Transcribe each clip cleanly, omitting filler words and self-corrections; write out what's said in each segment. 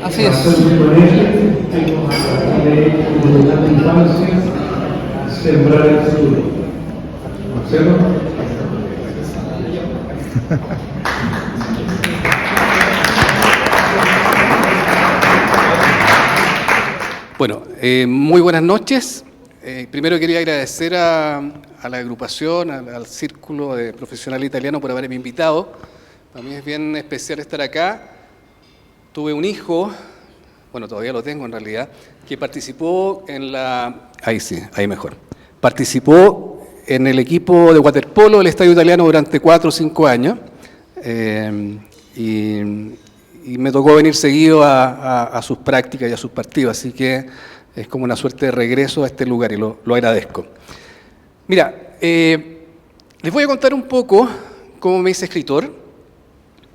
Así es. Tengo a la infancia, sembrar el futuro. ¿Marcelo? Bueno, muy buenas noches. Primero quería agradecer a la agrupación, al Círculo de Profesional Italiano por haberme invitado. Para mí es bien especial estar acá. Tuve un hijo, bueno, todavía lo tengo en realidad, que participó en la... Ahí sí, ahí mejor. Participó en el equipo de waterpolo del Estadio Italiano durante 4 o 5 años. Y me tocó venir seguido a sus prácticas y a sus partidos, así que es como una suerte de regreso a este lugar y lo agradezco. Mira, les voy a contar un poco cómo me hice escritor.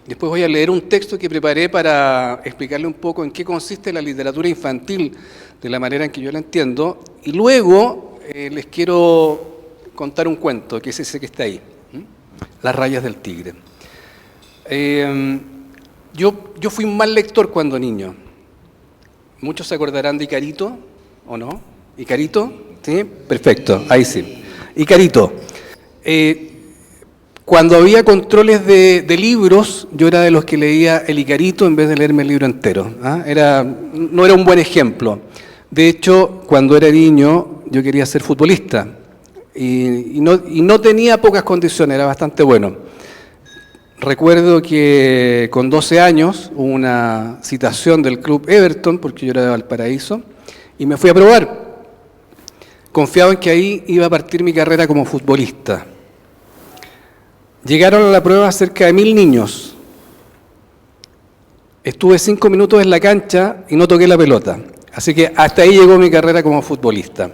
Después voy a leer un texto que preparé para explicarle un poco en qué consiste la literatura infantil de la manera en que yo la entiendo. Y luego les quiero contar un cuento, que es ese que está ahí, Las rayas del tigre. Yo fui un mal lector cuando niño. Muchos se acordarán de Icarito, ¿o no? ¿Icarito? ¿Sí? Perfecto, ahí sí. Icarito. Cuando había controles de libros, yo era de los que leía el Icarito en vez de leerme el libro entero. No era un buen ejemplo. De hecho, cuando era niño, yo quería ser futbolista. Y no tenía pocas condiciones, era bastante bueno. Recuerdo que con 12 años hubo una citación del club Everton, porque yo era de Valparaíso, y me fui a probar. Confiado en que ahí iba a partir mi carrera como futbolista. Llegaron a la prueba cerca de 1000 niños. Estuve 5 minutos en la cancha y no toqué la pelota. Así que hasta ahí llegó mi carrera como futbolista.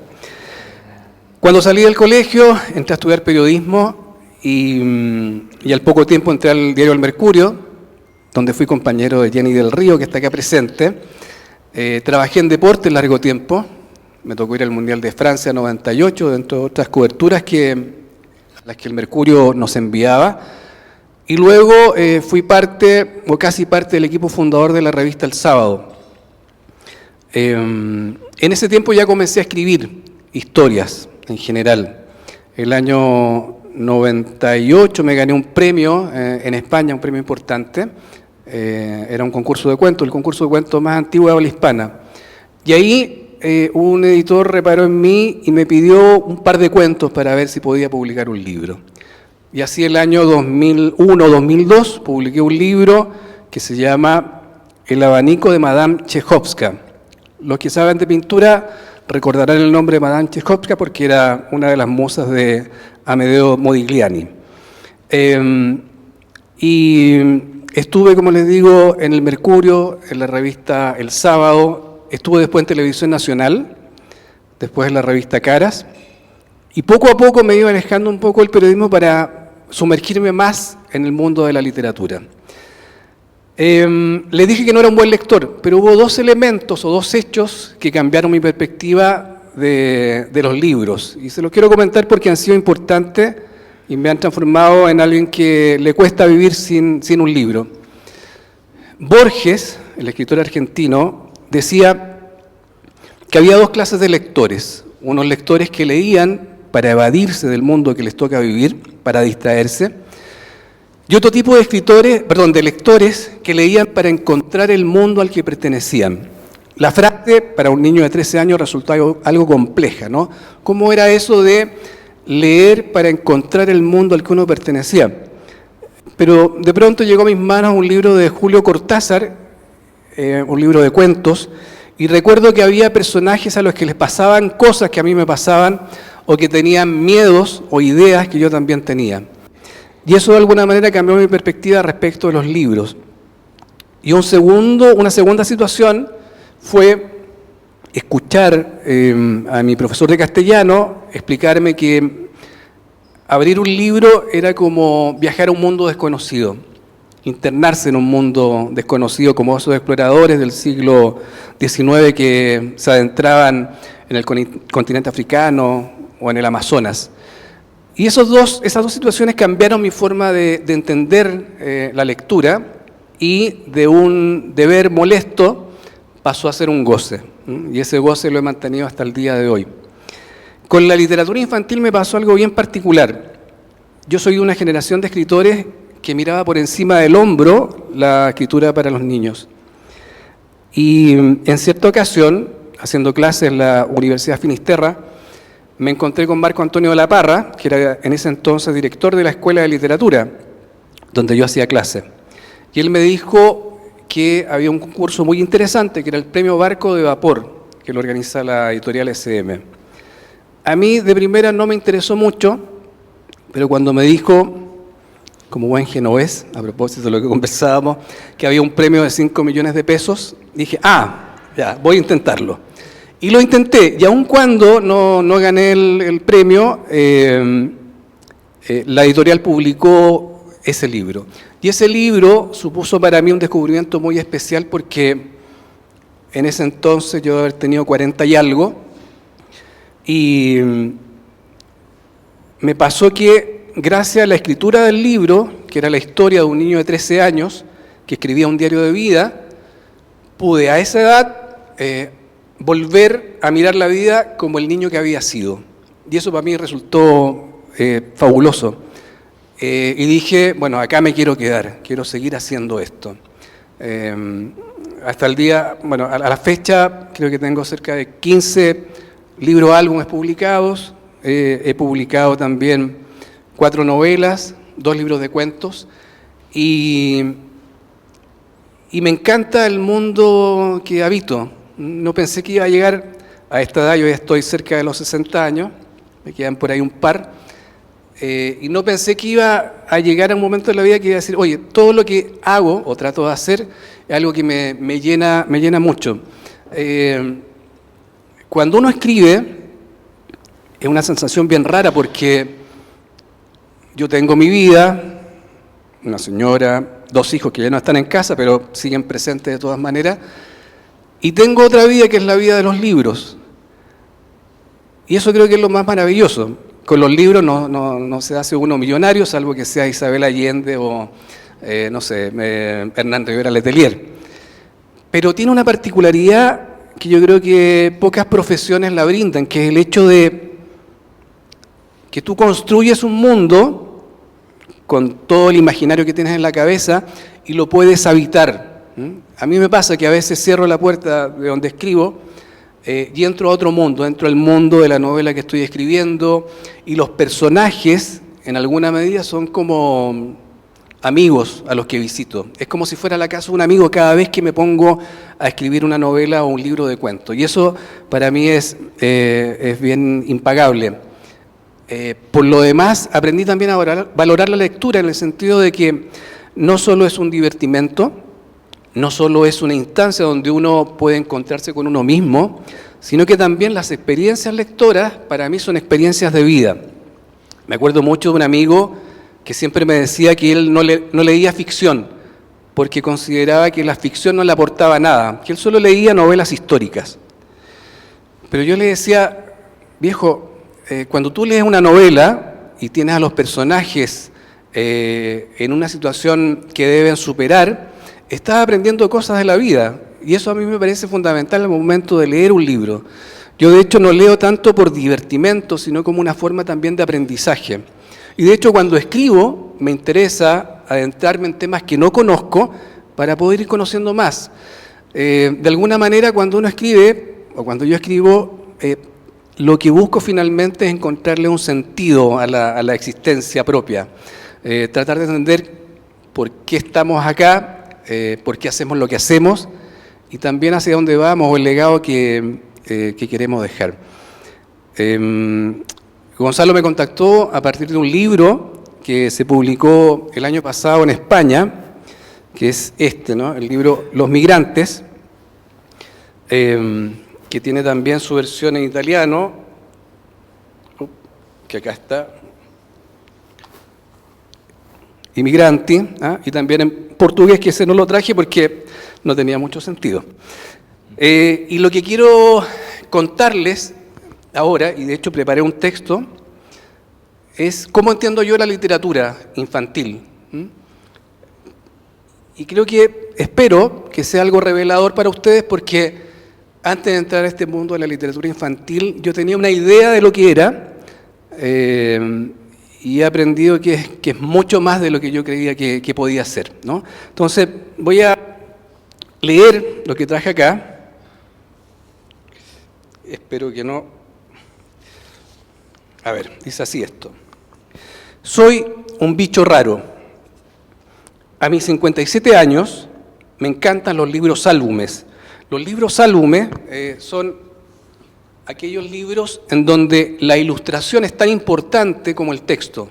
Cuando salí del colegio, entré a estudiar periodismo. Y al poco tiempo entré al diario El Mercurio, donde fui compañero de Jenny del Río, que está acá presente. Trabajé en deporte largo tiempo, me tocó ir al Mundial de Francia 98, dentro de otras coberturas las que El Mercurio nos enviaba. Y luego fui parte, o casi parte, del equipo fundador de la revista El Sábado. En ese tiempo ya comencé a escribir historias en general. El año 98 me gané un premio en España, un premio importante. Era un concurso de cuentos, el concurso de cuentos más antiguo de habla hispana. Y ahí un editor reparó en mí y me pidió un par de cuentos para ver si podía publicar un libro. Y así el año 2001-2002 publiqué un libro que se llama El abanico de Madame Chekhovska. Los que saben de pintura recordarán el nombre de Madame Chekhovska porque era una de las musas de Amedeo Modigliani. Y estuve, como les digo, en El Mercurio, en la revista El Sábado, estuve después en Televisión Nacional, después en la revista Caras, y poco a poco me iba alejando un poco del periodismo para sumergirme más en el mundo de la literatura. Le dije que no era un buen lector, pero hubo 2 elementos o 2 hechos que cambiaron mi perspectiva de los libros. Y se los quiero comentar porque han sido importantes y me han transformado en alguien que le cuesta vivir sin un libro. Borges, el escritor argentino, decía que había 2 clases de lectores. Unos lectores que leían para evadirse del mundo que les toca vivir, para distraerse, y otro tipo de lectores que leían para encontrar el mundo al que pertenecían. La frase para un niño de 13 años resultó algo compleja, ¿no? ¿Cómo era eso de leer para encontrar el mundo al que uno pertenecía? Pero de pronto llegó a mis manos un libro de Julio Cortázar, un libro de cuentos, y recuerdo que había personajes a los que les pasaban cosas que a mí me pasaban, o que tenían miedos o ideas que yo también tenía. Y eso de alguna manera cambió mi perspectiva respecto de los libros. Y una segunda situación fue escuchar a mi profesor de castellano explicarme que abrir un libro era como viajar a un mundo desconocido, internarse en un mundo desconocido, como esos exploradores del siglo XIX que se adentraban en el continente africano o en el Amazonas. Y esas dos situaciones cambiaron mi forma de entender la lectura y de un deber molesto pasó a ser un goce, y ese goce lo he mantenido hasta el día de hoy. Con la literatura infantil me pasó algo bien particular. Yo soy de una generación de escritores que miraba por encima del hombro la escritura para los niños. Y en cierta ocasión, haciendo clases en la Universidad Finisterra, me encontré con Marco Antonio de la Parra, que era en ese entonces director de la Escuela de Literatura, donde yo hacía clase. Y él me dijo que había un concurso muy interesante, que era el Premio Barco de Vapor, que lo organiza la editorial SM. A mí de primera no me interesó mucho, pero cuando me dijo, como buen genovés, a propósito de lo que conversábamos, que había un premio de 5 millones de pesos, dije, ya, voy a intentarlo. Y lo intenté, y aun cuando no gané el premio, la editorial publicó ese libro. Y ese libro supuso para mí un descubrimiento muy especial porque en ese entonces yo debo haber tenido 40 y algo, y me pasó que gracias a la escritura del libro, que era la historia de un niño de 13 años que escribía un diario de vida, pude a esa edad volver a mirar la vida como el niño que había sido. Y eso para mí resultó fabuloso. Y dije, bueno, acá me quiero quedar, quiero seguir haciendo esto. Hasta el día, bueno, a la fecha creo que tengo cerca de 15 libros, álbumes publicados. He publicado también 4 novelas, 2 libros de cuentos. Y me encanta el mundo que habito. No pensé que iba a llegar a esta edad, yo ya estoy cerca de los 60 años, me quedan por ahí un par, y no pensé que iba a llegar a un momento de la vida que iba a decir, oye, todo lo que hago o trato de hacer es algo que me llena mucho. Cuando uno escribe, es una sensación bien rara porque yo tengo mi vida, una señora, 2 hijos que ya no están en casa, pero siguen presentes de todas maneras, y tengo otra vida que es la vida de los libros. Y eso creo que es lo más maravilloso. Con los libros no se hace uno millonario, salvo que sea Isabel Allende o, Hernán Rivera Letelier. Pero tiene una particularidad que yo creo que pocas profesiones la brindan, que es el hecho de que tú construyes un mundo con todo el imaginario que tienes en la cabeza y lo puedes habitar. A mí me pasa que a veces cierro la puerta de donde escribo y entro a otro mundo, entro al mundo de la novela que estoy escribiendo, y los personajes en alguna medida son como amigos a los que visito. Es como si fuera la casa de un amigo cada vez que me pongo a escribir una novela o un libro de cuentos, y eso para mí es bien impagable. Por lo demás, aprendí también a valorar la lectura en el sentido de que no solo es un divertimento, no solo es una instancia donde uno puede encontrarse con uno mismo, sino que también las experiencias lectoras para mí son experiencias de vida. Me acuerdo mucho de un amigo que siempre me decía que él no leía ficción, porque consideraba que la ficción no le aportaba nada, que él solo leía novelas históricas. Pero yo le decía, viejo, cuando tú lees una novela y tienes a los personajes en una situación que deben superar, estás aprendiendo cosas de la vida, y eso a mí me parece fundamental al momento de leer un libro. Yo de hecho no leo tanto por divertimento, sino como una forma también de aprendizaje. Y de hecho cuando escribo me interesa adentrarme en temas que no conozco para poder ir conociendo más. De alguna manera cuando uno escribe, o cuando yo escribo, lo que busco finalmente es encontrarle un sentido a la existencia propia. Tratar de entender por qué estamos acá, por qué hacemos lo que hacemos y también hacia dónde vamos o el legado que queremos dejar. Gonzalo me contactó a partir de un libro que se publicó el año pasado en España, que es ¿no? El libro Los Migrantes, que tiene también su versión en italiano, que acá está, Immigranti, y también en portugués, que ese no lo traje porque no tenía mucho sentido. Y lo que quiero contarles ahora, y de hecho preparé un texto, es cómo entiendo yo la literatura infantil. Y creo que espero que sea algo revelador para ustedes, porque antes de entrar a este mundo de la literatura infantil, yo tenía una idea de lo que era, y he aprendido que es mucho más de lo que yo creía que podía ser, ¿no? Entonces, voy a leer lo que traje acá. Espero que no. A ver, dice así esto. Soy un bicho raro. A mis 57 años me encantan los libros álbumes. Los libros álbumes son aquellos libros en donde la ilustración es tan importante como el texto.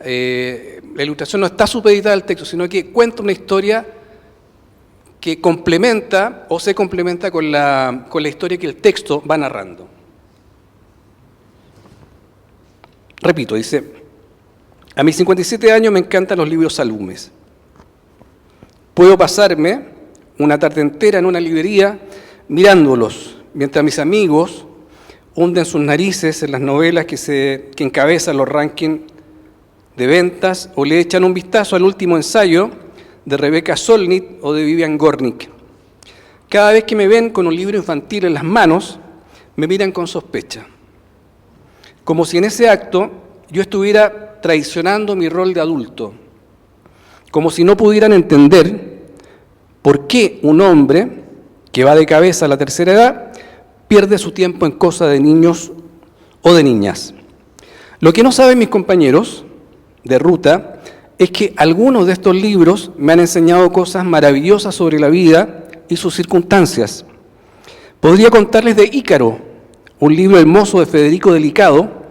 La ilustración no está supeditada al texto, sino que cuenta una historia que complementa o se complementa con la historia que el texto va narrando. Repito, dice, a mis 57 años me encantan los libros álbumes. Puedo pasarme una tarde entera en una librería mirándolos, mientras mis amigos hunden sus narices en las novelas que encabezan los rankings de ventas o le echan un vistazo al último ensayo de Rebecca Solnit o de Vivian Gornick. Cada vez que me ven con un libro infantil en las manos, me miran con sospecha, como si en ese acto yo estuviera traicionando mi rol de adulto, como si no pudieran entender por qué un hombre que va de cabeza a la tercera edad pierde su tiempo en cosas de niños o de niñas. Lo que no saben mis compañeros de ruta es que algunos de estos libros me han enseñado cosas maravillosas sobre la vida y sus circunstancias. Podría contarles de Ícaro, un libro hermoso de Federico Delicado,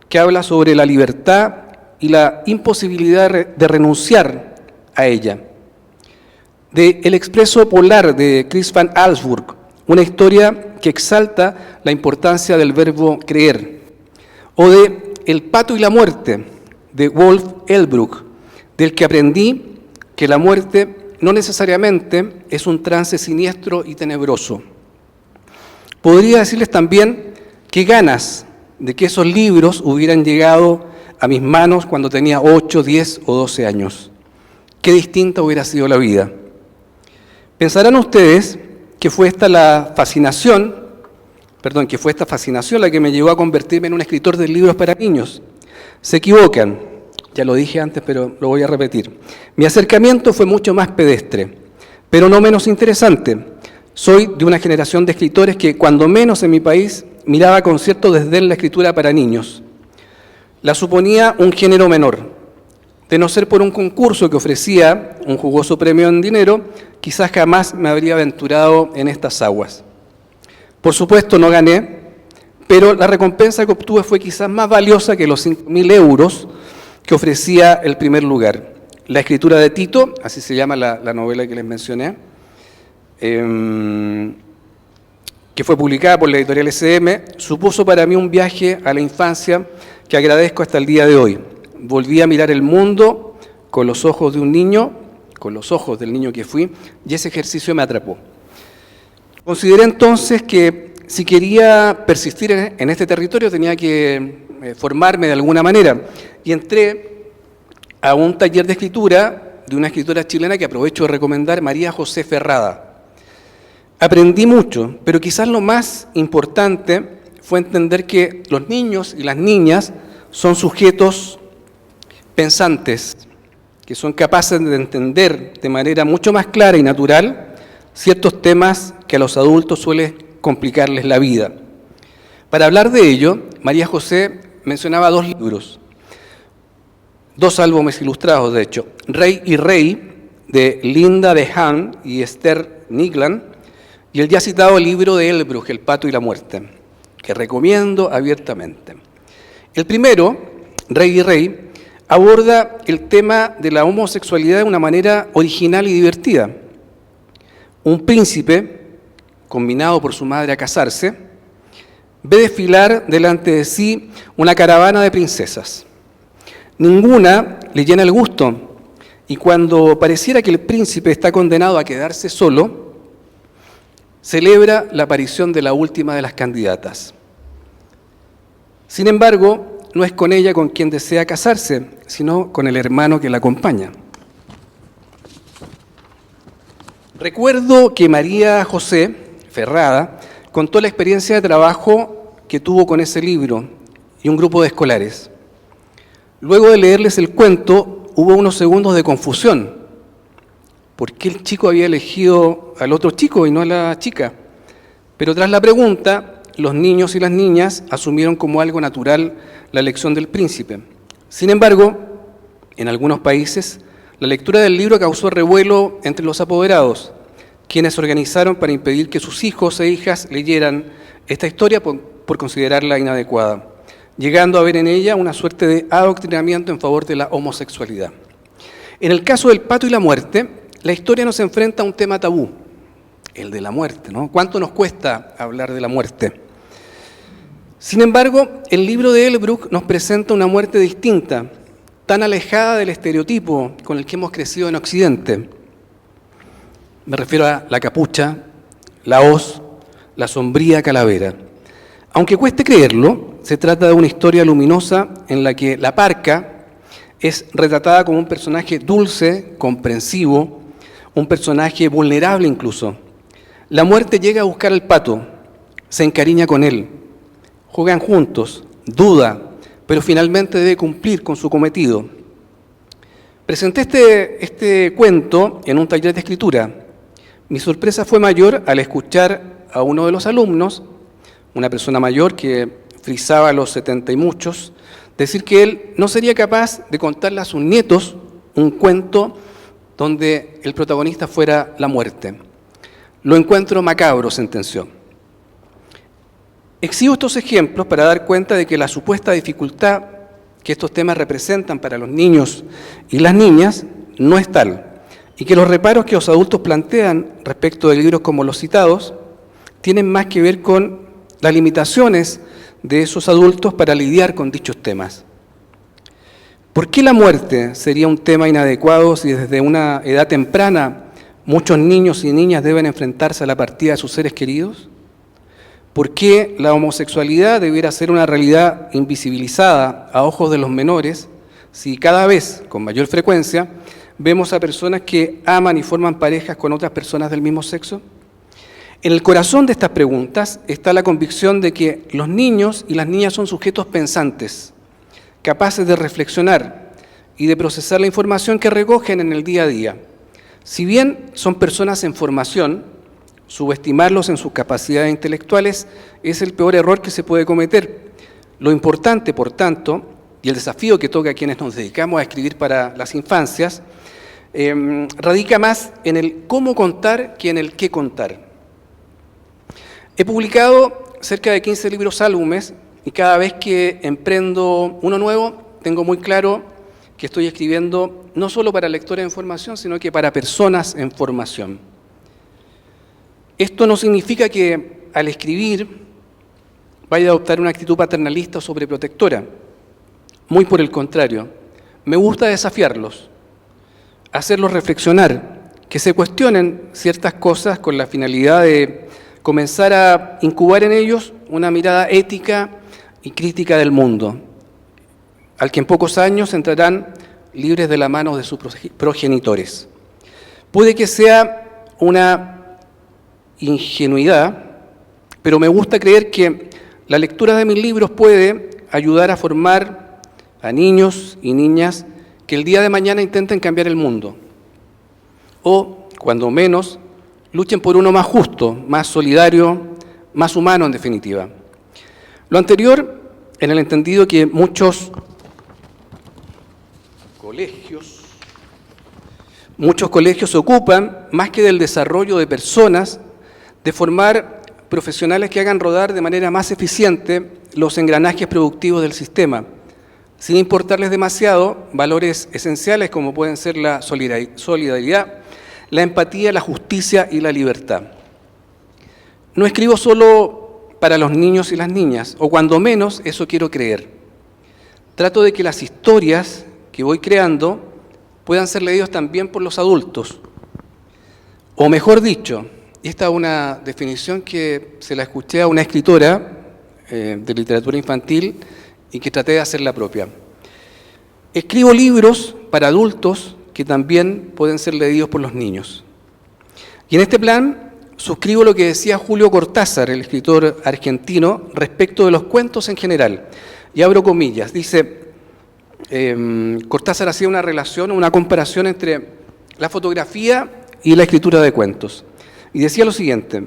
que habla sobre la libertad y la imposibilidad de renunciar a ella. De El expreso polar de Chris van Allsburg, una historia que exalta la importancia del verbo creer. O de El pato y la muerte de Wolf Elbruch, del que aprendí que la muerte no necesariamente es un trance siniestro y tenebroso. Podría decirles también qué ganas de que esos libros hubieran llegado a mis manos cuando tenía 8, 10 o 12 años. Qué distinta hubiera sido la vida. Pensarán ustedes que fue esta fascinación la que me llevó a convertirme en un escritor de libros para niños. Se equivocan. Ya lo dije antes, pero lo voy a repetir. Mi acercamiento fue mucho más pedestre, pero no menos interesante. Soy de una generación de escritores que, cuando menos en mi país, miraba con cierto desdén la escritura para niños. La suponía un género menor. De no ser por un concurso que ofrecía un jugoso premio en dinero, quizás jamás me habría aventurado en estas aguas. Por supuesto, no gané, pero la recompensa que obtuve fue quizás más valiosa que los 5.000 euros que ofrecía el primer lugar. La escritura de Tito, así se llama la novela que les mencioné, que fue publicada por la editorial SM, supuso para mí un viaje a la infancia que agradezco hasta el día de hoy. Volví a mirar el mundo con los ojos de un niño, con los ojos del niño que fui, y ese ejercicio me atrapó. Consideré entonces que si quería persistir en este territorio tenía que formarme de alguna manera, y entré a un taller de escritura de una escritora chilena que aprovecho de recomendar, María José Ferrada. Aprendí mucho, pero quizás lo más importante fue entender que los niños y las niñas son sujetos pensantes, que son capaces de entender de manera mucho más clara y natural ciertos temas que a los adultos suele complicarles la vida. Para hablar de ello, María José mencionaba 2 libros, 2 álbumes ilustrados, de hecho, Rey y Rey, de Linda de Haan y Esther Nigland, y el ya citado libro de Elbruch, El pato y la muerte, que recomiendo abiertamente. El primero, Rey y Rey, aborda el tema de la homosexualidad de una manera original y divertida. Un príncipe, combinado por su madre a casarse, ve desfilar delante de sí una caravana de princesas. Ninguna le llena el gusto, y cuando pareciera que el príncipe está condenado a quedarse solo, celebra la aparición de la última de las candidatas. Sin embargo, no es con ella con quien desea casarse, sino con el hermano que la acompaña. Recuerdo que María José Ferrada contó la experiencia de trabajo que tuvo con ese libro y un grupo de escolares. Luego de leerles el cuento, hubo unos segundos de confusión. ¿Por qué el chico había elegido al otro chico y no a la chica? Pero tras la pregunta, los niños y las niñas asumieron como algo natural la elección del príncipe. Sin embargo, en algunos países, la lectura del libro causó revuelo entre los apoderados, quienes se organizaron para impedir que sus hijos e hijas leyeran esta historia por considerarla inadecuada, llegando a ver en ella una suerte de adoctrinamiento en favor de la homosexualidad. En el caso del pato y la muerte, la historia nos enfrenta a un tema tabú, el de la muerte, ¿no? ¿Cuánto nos cuesta hablar de la muerte? Sin embargo, el libro de Elbrook nos presenta una muerte distinta, tan alejada del estereotipo con el que hemos crecido en Occidente. Me refiero a la capucha, la hoz, la sombría calavera. Aunque cueste creerlo, se trata de una historia luminosa en la que la parca es retratada como un personaje dulce, comprensivo, un personaje vulnerable incluso. La muerte llega a buscar al pato, se encariña con él, juegan juntos, duda, pero finalmente debe cumplir con su cometido. Presenté este cuento en un taller de escritura. Mi sorpresa fue mayor al escuchar a uno de los alumnos, una persona mayor que frisaba los 70 y muchos, decir que él no sería capaz de contarle a sus nietos un cuento donde el protagonista fuera la muerte. Lo encuentro macabro, sentenció. Exhibo estos ejemplos para dar cuenta de que la supuesta dificultad que estos temas representan para los niños y las niñas no es tal, y que los reparos que los adultos plantean respecto de libros como los citados tienen más que ver con las limitaciones de esos adultos para lidiar con dichos temas. ¿Por qué la muerte sería un tema inadecuado si desde una edad temprana muchos niños y niñas deben enfrentarse a la partida de sus seres queridos? ¿Por qué la homosexualidad debiera ser una realidad invisibilizada a ojos de los menores si cada vez, con mayor frecuencia, vemos a personas que aman y forman parejas con otras personas del mismo sexo? En el corazón de estas preguntas está la convicción de que los niños y las niñas son sujetos pensantes, capaces de reflexionar y de procesar la información que recogen en el día a día. Si bien son personas en formación, subestimarlos en sus capacidades intelectuales es el peor error que se puede cometer. Lo importante, por tanto, y el desafío que toca a quienes nos dedicamos a escribir para las infancias, radica más en el cómo contar que en el qué contar. He publicado cerca de 15 libros álbumes y cada vez que emprendo uno nuevo, tengo muy claro que estoy escribiendo no solo para lectores en formación, sino que para personas en formación. Esto no significa que al escribir vaya a adoptar una actitud paternalista o sobreprotectora. Muy por el contrario, me gusta desafiarlos, hacerlos reflexionar, que se cuestionen ciertas cosas con la finalidad de comenzar a incubar en ellos una mirada ética y crítica del mundo, al que en pocos años entrarán libres de la mano de sus progenitores. Puede que sea una ingenuidad, pero me gusta creer que la lectura de mis libros puede ayudar a formar a niños y niñas que el día de mañana intenten cambiar el mundo, o, cuando menos, luchen por uno más justo, más solidario, más humano en definitiva. Lo anterior en el entendido que muchos colegios se ocupan, más que del desarrollo de personas, de formar profesionales que hagan rodar de manera más eficiente los engranajes productivos del sistema, sin importarles demasiado valores esenciales como pueden ser la solidaridad, la empatía, la justicia y la libertad. No escribo solo para los niños y las niñas, o cuando menos eso quiero creer. Trato de que las historias que voy creando puedan ser leídos también por los adultos. O mejor dicho, esta es una definición que se la escuché a una escritora de literatura infantil y que traté de hacerla propia. Escribo libros para adultos que también pueden ser leídos por los niños. Y en este plan suscribo lo que decía Julio Cortázar, el escritor argentino, respecto de los cuentos en general. Y abro comillas, dice, Cortázar hacía una relación, una comparación entre la fotografía y la escritura de cuentos. Y decía lo siguiente,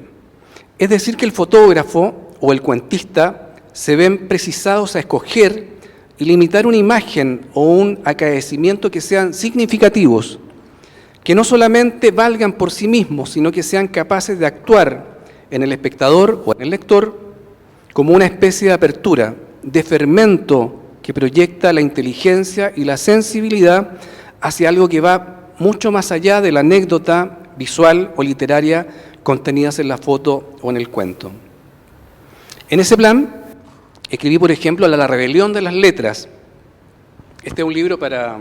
es decir que el fotógrafo o el cuentista se ven precisados a escoger y limitar una imagen o un acaecimiento que sean significativos, que no solamente valgan por sí mismos, sino que sean capaces de actuar en el espectador o en el lector como una especie de apertura, de fermento que proyecta la inteligencia y la sensibilidad hacia algo que va mucho más allá de la anécdota visual o literaria contenidas en la foto o en el cuento. En ese plan, escribí, por ejemplo, La rebelión de las letras. Este es un libro para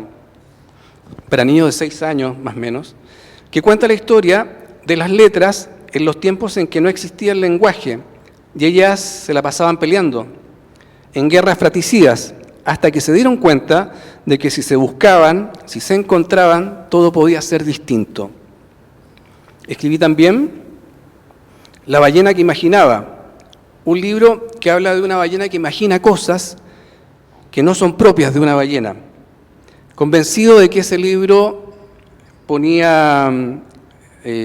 niños de 6 años, más o menos, que cuenta la historia de las letras en los tiempos en que no existía el lenguaje y ellas se la pasaban peleando en guerras fratricidas, hasta que se dieron cuenta de que si se buscaban, si se encontraban, todo podía ser distinto. Escribí también La ballena que imaginaba, un libro que habla de una ballena que imagina cosas que no son propias de una ballena. Convencido de que ese libro ponía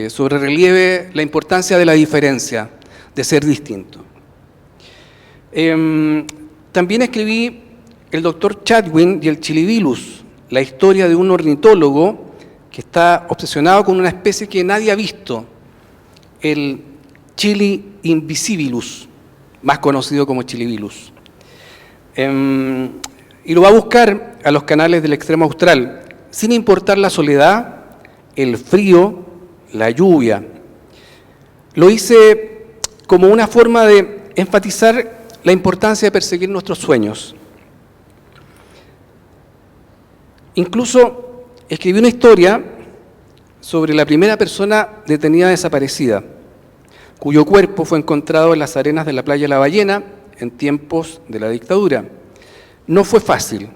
sobre relieve la importancia de la diferencia, de ser distinto. También escribí El doctor Chatwin y el Chilibilus, la historia de un ornitólogo que está obsesionado con una especie que nadie ha visto, el Chili invisibilus, más conocido como Chilibilus. Y lo va a buscar a los canales del extremo austral, sin importar la soledad, el frío, la lluvia. Lo hice como una forma de enfatizar la importancia de perseguir nuestros sueños. Incluso escribí una historia sobre la primera persona detenida desaparecida, cuyo cuerpo fue encontrado en las arenas de la playa La Ballena en tiempos de la dictadura. No fue fácil.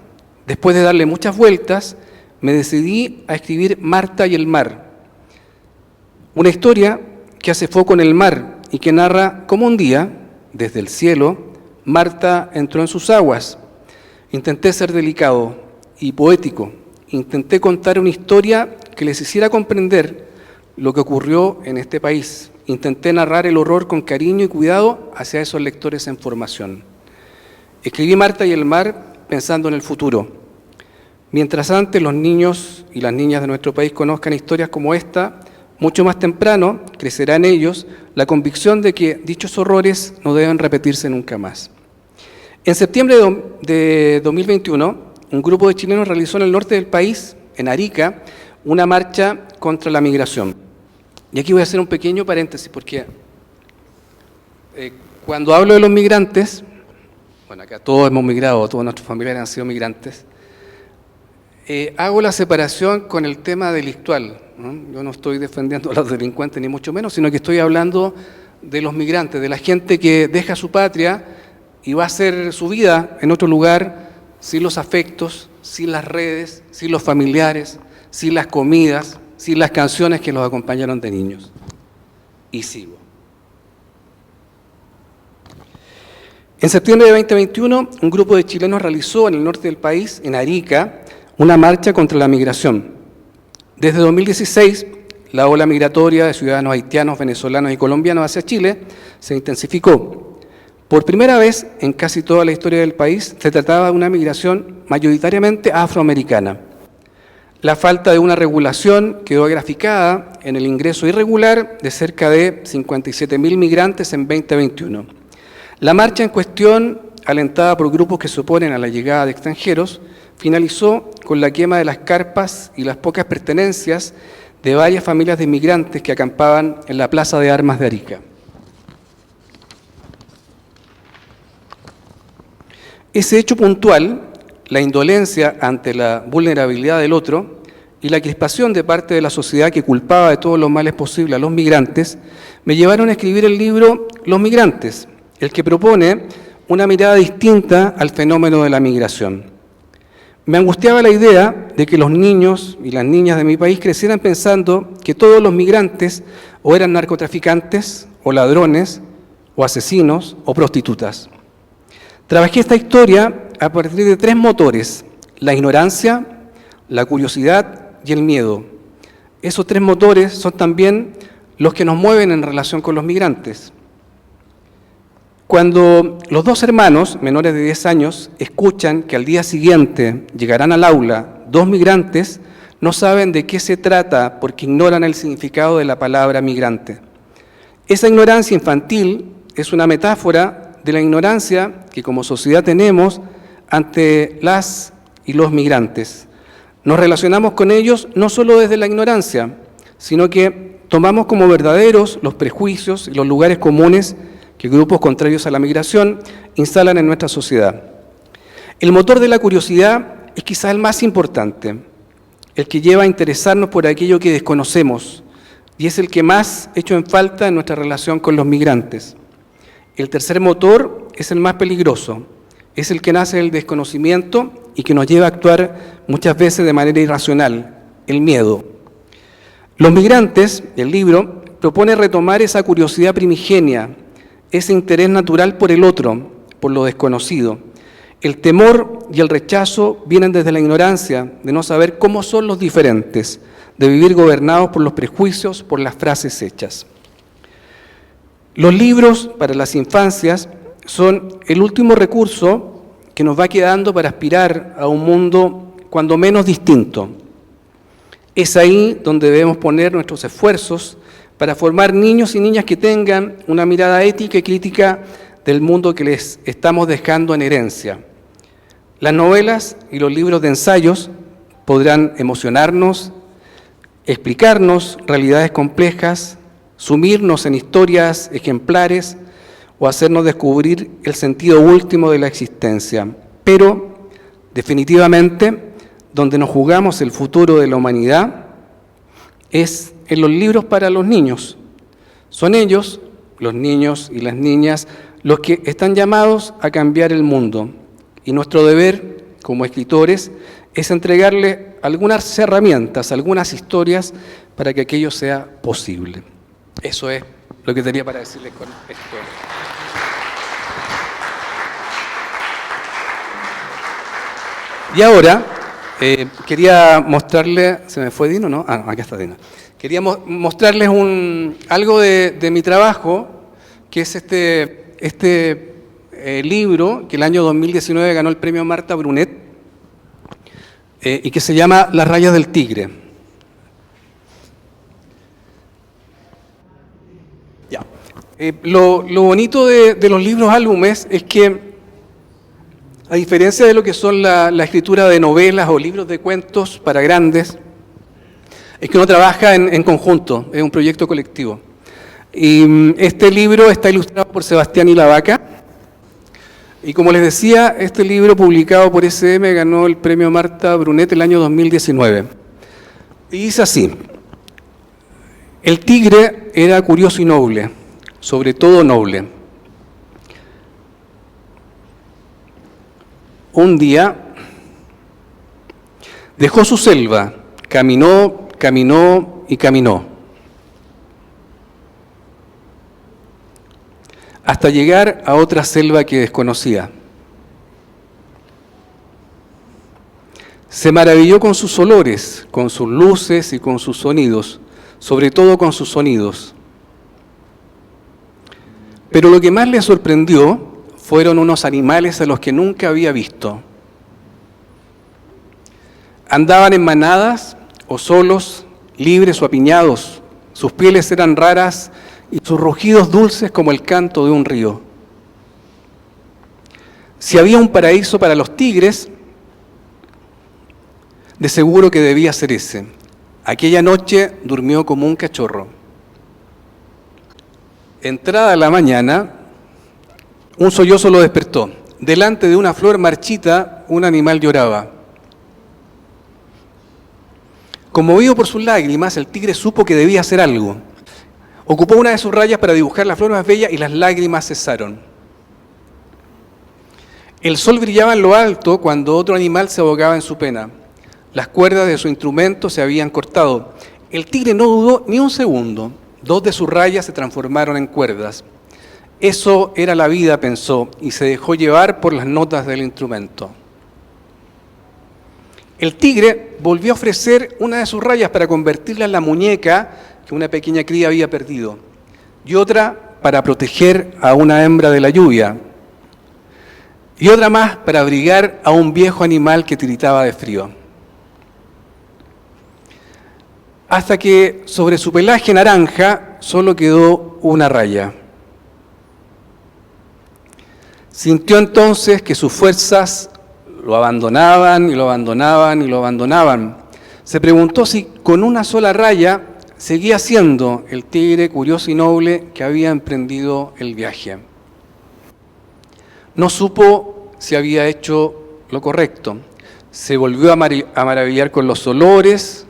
Después de darle muchas vueltas, me decidí a escribir Marta y el mar, una historia que hace foco en el mar y que narra cómo un día, desde el cielo, Marta entró en sus aguas. Intenté ser delicado y poético. Intenté contar una historia que les hiciera comprender lo que ocurrió en este país. Intenté narrar el horror con cariño y cuidado hacia esos lectores en formación. Escribí Marta y el mar pensando en el futuro. Mientras antes los niños y las niñas de nuestro país conozcan historias como esta, mucho más temprano crecerá en ellos la convicción de que dichos horrores no deben repetirse nunca más. En septiembre de 2021, un grupo de chilenos realizó en el norte del país, en Arica, una marcha contra la migración. Y aquí voy a hacer un pequeño paréntesis, porque cuando hablo de los migrantes, bueno, acá todos hemos migrado, todos nuestros familiares han sido migrantes, hago la separación con el tema delictual, ¿no? Yo no estoy defendiendo a los delincuentes ni mucho menos, sino que estoy hablando de los migrantes, de la gente que deja su patria y va a hacer su vida en otro lugar sin los afectos, sin las redes, sin los familiares, sin las comidas, sin las canciones que los acompañaron de niños. Y sigo. En septiembre de 2021, un grupo de chilenos realizó en el norte del país, en Arica, una marcha contra la migración. Desde 2016, la ola migratoria de ciudadanos haitianos, venezolanos y colombianos hacia Chile se intensificó. Por primera vez en casi toda la historia del país, se trataba de una migración mayoritariamente afroamericana. La falta de una regulación quedó graficada en el ingreso irregular de cerca de 57.000 migrantes en 2021. La marcha en cuestión, alentada por grupos que se oponen a la llegada de extranjeros, finalizó con la quema de las carpas y las pocas pertenencias de varias familias de inmigrantes que acampaban en la Plaza de Armas de Arica. Ese hecho puntual, la indolencia ante la vulnerabilidad del otro y la crispación de parte de la sociedad que culpaba de todos los males posibles a los migrantes, me llevaron a escribir el libro Los migrantes, el que propone una mirada distinta al fenómeno de la migración. Me angustiaba la idea de que los niños y las niñas de mi país crecieran pensando que todos los migrantes o eran narcotraficantes, o ladrones, o asesinos, o prostitutas. Trabajé esta historia a partir de 3 motores: la ignorancia, la curiosidad y el miedo. Esos 3 motores son también los que nos mueven en relación con los migrantes. Cuando los 2 hermanos, menores de 10 años, escuchan que al día siguiente llegarán al aula 2 migrantes, no saben de qué se trata porque ignoran el significado de la palabra migrante. Esa ignorancia infantil es una metáfora de la ignorancia que como sociedad tenemos ante las y los migrantes. Nos relacionamos con ellos no solo desde la ignorancia, sino que tomamos como verdaderos los prejuicios y los lugares comunes que grupos contrarios a la migración instalan en nuestra sociedad. El motor de la curiosidad es quizá el más importante, el que lleva a interesarnos por aquello que desconocemos, y es el que más echo en falta en nuestra relación con los migrantes. El tercer motor es el más peligroso, es el que nace del desconocimiento y que nos lleva a actuar muchas veces de manera irracional, el miedo. Los migrantes, el libro, propone retomar esa curiosidad primigenia, ese interés natural por el otro, por lo desconocido. El temor y el rechazo vienen desde la ignorancia, de no saber cómo son los diferentes, de vivir gobernados por los prejuicios, por las frases hechas. Los libros para las infancias son el último recurso que nos va quedando para aspirar a un mundo cuando menos distinto. Es ahí donde debemos poner nuestros esfuerzos para formar niños y niñas que tengan una mirada ética y crítica del mundo que les estamos dejando en herencia. Las novelas y los libros de ensayos podrán emocionarnos, explicarnos realidades complejas, sumirnos en historias ejemplares o hacernos descubrir el sentido último de la existencia. Pero, definitivamente, donde nos jugamos el futuro de la humanidad es en los libros para los niños. Son ellos, los niños y las niñas, los que están llamados a cambiar el mundo. Y nuestro deber, como escritores, es entregarle algunas herramientas, algunas historias, para que aquello sea posible. Eso es lo que tenía para decirles con esto. Y ahora, quería mostrarles, ¿se me fue Dino, no? Ah, acá está Dino. Quería mostrarles algo de mi trabajo, que es este libro que el año 2019 ganó el premio Marta Brunet y que se llama Las rayas del tigre. Ya. Lo bonito de los libros álbumes es que, a diferencia de lo que son la escritura de novelas o libros de cuentos para grandes, es que uno trabaja en conjunto, es un proyecto colectivo. Y este libro está ilustrado por Sebastián Ilavaca. Y como les decía, este libro publicado por SM ganó el premio Marta Brunet el año 2019. Y dice así: el tigre era curioso y noble, sobre todo noble. Un día dejó su selva, caminó y caminó, hasta llegar a otra selva que desconocía. Se maravilló con sus olores, con sus luces y con sus sonidos, sobre todo con sus sonidos. Pero lo que más le sorprendió fueron unos animales a los que nunca había visto. Andaban en manadas o solos, libres o apiñados. Sus pieles eran raras y sus rugidos dulces como el canto de un río. Si había un paraíso para los tigres, de seguro que debía ser ese. Aquella noche durmió como un cachorro. Entrada la mañana, un sollozo lo despertó. Delante de una flor marchita, un animal lloraba. Conmovido por sus lágrimas, el tigre supo que debía hacer algo. Ocupó una de sus rayas para dibujar la flor más bella y las lágrimas cesaron. El sol brillaba en lo alto cuando otro animal se ahogaba en su pena. Las cuerdas de su instrumento se habían cortado. El tigre no dudó ni un segundo. 2 de sus rayas se transformaron en cuerdas. Eso era la vida, pensó, y se dejó llevar por las notas del instrumento. El tigre volvió a ofrecer una de sus rayas para convertirla en la muñeca que una pequeña cría había perdido, y otra para proteger a una hembra de la lluvia, y otra más para abrigar a un viejo animal que tiritaba de frío. Hasta que sobre su pelaje naranja solo quedó una raya. Sintió entonces que sus fuerzas lo abandonaban y lo abandonaban y lo abandonaban. Se preguntó si con una sola raya seguía siendo el tigre curioso y noble que había emprendido el viaje. No supo si había hecho lo correcto. Se volvió a maravillar con los olores,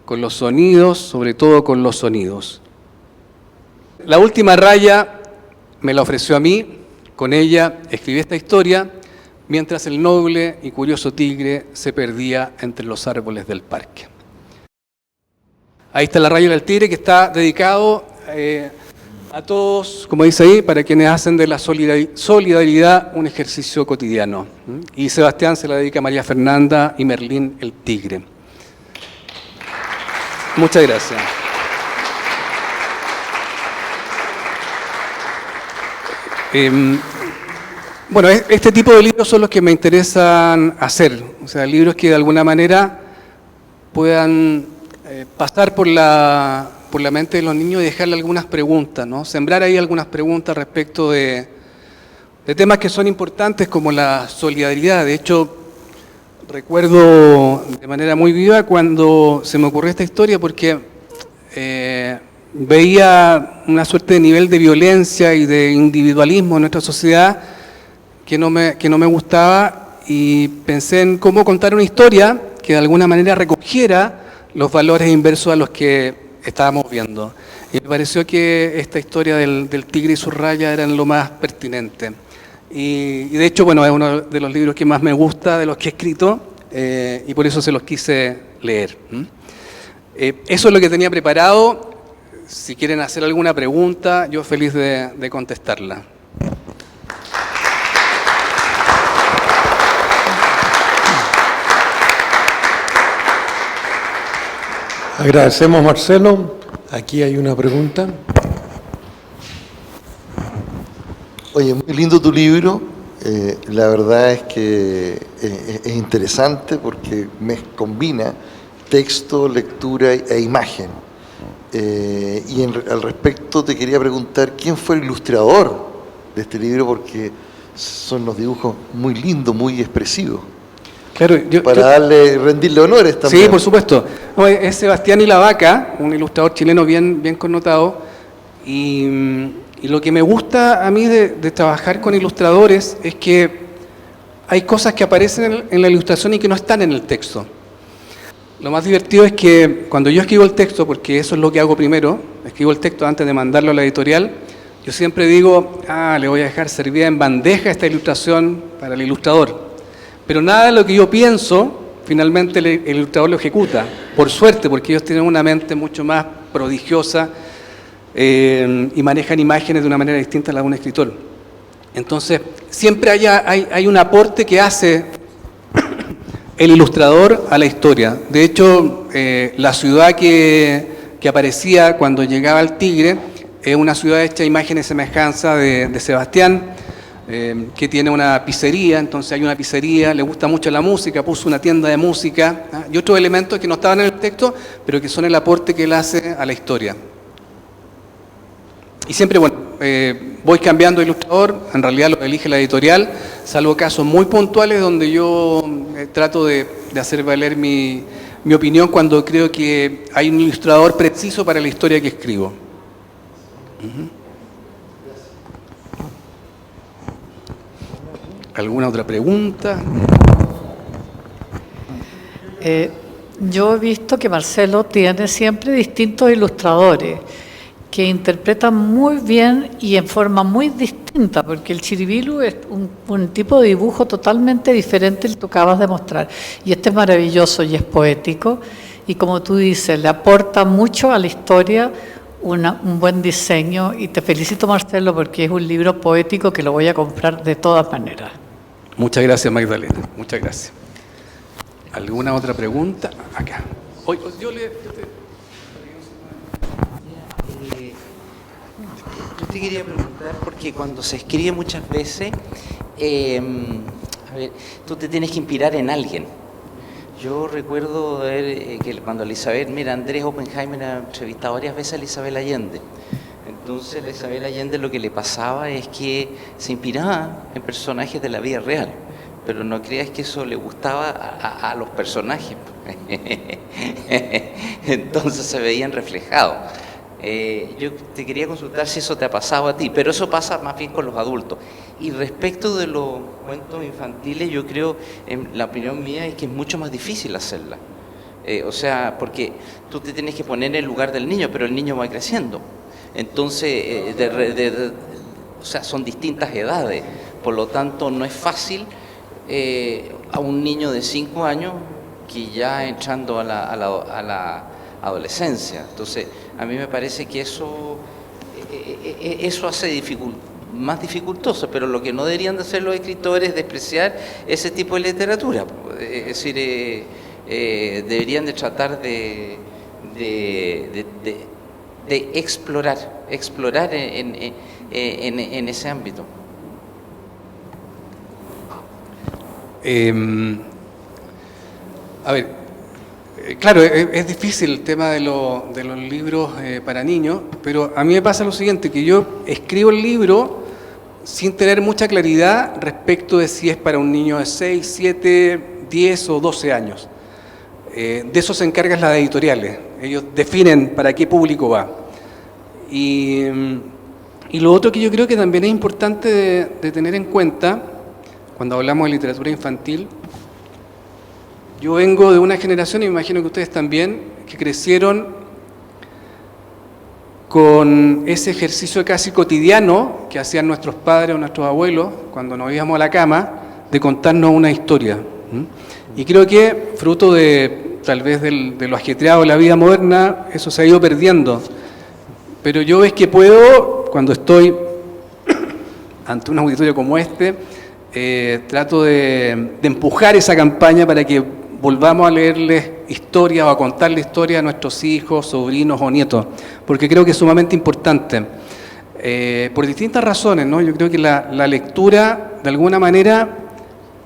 con los sonidos, sobre todo con los sonidos. La última raya me la ofreció a mí, con ella escribí esta historia, mientras el noble y curioso tigre se perdía entre los árboles del parque. Ahí está la raya del tigre, que está dedicado a todos, como dice ahí, para quienes hacen de la solidaridad un ejercicio cotidiano. Y Sebastián se la dedica a María Fernanda y Merlín el tigre. Muchas gracias. Bueno, este tipo de libros son los que me interesan hacer, o sea, libros que de alguna manera puedan pasar por la mente de los niños y dejarle algunas preguntas, ¿no? Sembrar ahí algunas preguntas respecto de temas que son importantes como la solidaridad. De hecho, recuerdo de manera muy viva cuando se me ocurrió esta historia porque veía una suerte de nivel de violencia y de individualismo en nuestra sociedad que no me gustaba, y pensé en cómo contar una historia que de alguna manera recogiera los valores inversos a los que estábamos viendo. Y me pareció que esta historia del tigre y su raya eran lo más pertinente. Y de hecho, bueno, es uno de los libros que más me gusta de los que he escrito, y por eso se los quise leer. Eso es lo que tenía preparado. Si quieren hacer alguna pregunta, yo feliz de contestarla. Agradecemos, Marcelo. Aquí hay una pregunta. Oye, muy lindo tu libro. La verdad es que es interesante porque combina texto, lectura e imagen. Al respecto te quería preguntar, ¿quién fue el ilustrador de este libro? Porque son los dibujos muy lindos, muy expresivos. Claro, rendirle honores también. Sí, por supuesto. No, es Sebastián y la Vaca, un ilustrador chileno bien connotado, y lo que me gusta a mí de trabajar con ilustradores es que hay cosas que aparecen en la ilustración y que no están en el texto. Lo más divertido es que cuando yo escribo el texto, porque eso es lo que hago primero, escribo el texto antes de mandarlo a la editorial, yo siempre digo, le voy a dejar servida en bandeja esta ilustración para el ilustrador. Pero nada de lo que yo pienso, finalmente el ilustrador lo ejecuta, por suerte, porque ellos tienen una mente mucho más prodigiosa y manejan imágenes de una manera distinta a la de un escritor. Entonces, siempre hay un aporte que hace el ilustrador a la historia. De hecho, la ciudad que aparecía cuando llegaba el tigre es una ciudad hecha a imagen y semejanza de Sebastián, que tiene una pizzería. Entonces hay una pizzería, le gusta mucho la música, puso una tienda de música, y otros elementos que no estaban en el texto, pero que son el aporte que él hace a la historia. Y siempre, bueno, voy cambiando de ilustrador, en realidad lo elige la editorial, salvo casos muy puntuales donde yo trato de hacer valer mi opinión cuando creo que hay un ilustrador preciso para la historia que escribo. ¿Alguna otra pregunta? Yo he visto que Marcelo tiene siempre distintos ilustradores que interpretan muy bien y en forma muy distinta, porque el Chiribilu es un tipo de dibujo totalmente diferente al que tú acabas de mostrar. Y este es maravilloso y es poético, y como tú dices, le aporta mucho a la historia un buen diseño, y te felicito, Marcelo, porque es un libro poético que lo voy a comprar de todas maneras. Muchas gracias, Magdalena. Muchas gracias. ¿Alguna otra pregunta? Acá. Yo te quería preguntar, porque cuando se escribe muchas veces, a ver, tú te tienes que inspirar en alguien. Yo recuerdo ver que cuando Elizabeth, Andrés Oppenheimer ha entrevistado varias veces a Elizabeth Allende. Entonces, a Elizabeth Allende lo que le pasaba es que se inspiraba en personajes de la vida real, pero no creas que eso le gustaba a los personajes. Entonces se veían reflejados. Yo te quería consultar si eso te ha pasado a ti, pero eso pasa más bien con los adultos. Y respecto de los cuentos infantiles, yo creo, en la opinión mía, es que es mucho más difícil hacerla. O sea, porque tú te tienes que poner en el lugar del niño, pero el niño va creciendo. Entonces, o sea, son distintas edades, por lo tanto no es fácil a un niño de 5 años que ya entrando a la adolescencia. Entonces, a mí me parece que eso hace más dificultoso, pero lo que no deberían de hacer los escritores es despreciar ese tipo de literatura. Es decir, deberían de tratar de explorar en ese ámbito. A ver, claro, es difícil el tema de los libros para niños, pero a mí me pasa lo siguiente, que yo escribo el libro sin tener mucha claridad respecto de si es para un niño de 6, 7, 10 o 12 años. De eso se encargan las editoriales, ellos definen para qué público va. Y lo otro que yo creo que también es importante de tener en cuenta cuando hablamos de literatura infantil, yo vengo de una generación, y me imagino que ustedes también, que crecieron con ese ejercicio casi cotidiano que hacían nuestros padres o nuestros abuelos cuando nos íbamos a la cama, de contarnos una historia. Y creo que, fruto de tal vez de lo ajetreado de la vida moderna, eso se ha ido perdiendo. Pero yo ves que puedo, cuando estoy ante un auditorio como este, trato de empujar esa campaña para que volvamos a leerles historias o a contarle historias a nuestros hijos, sobrinos o nietos, porque creo que es sumamente importante. Por distintas razones, ¿no? Yo creo que la lectura, de alguna manera,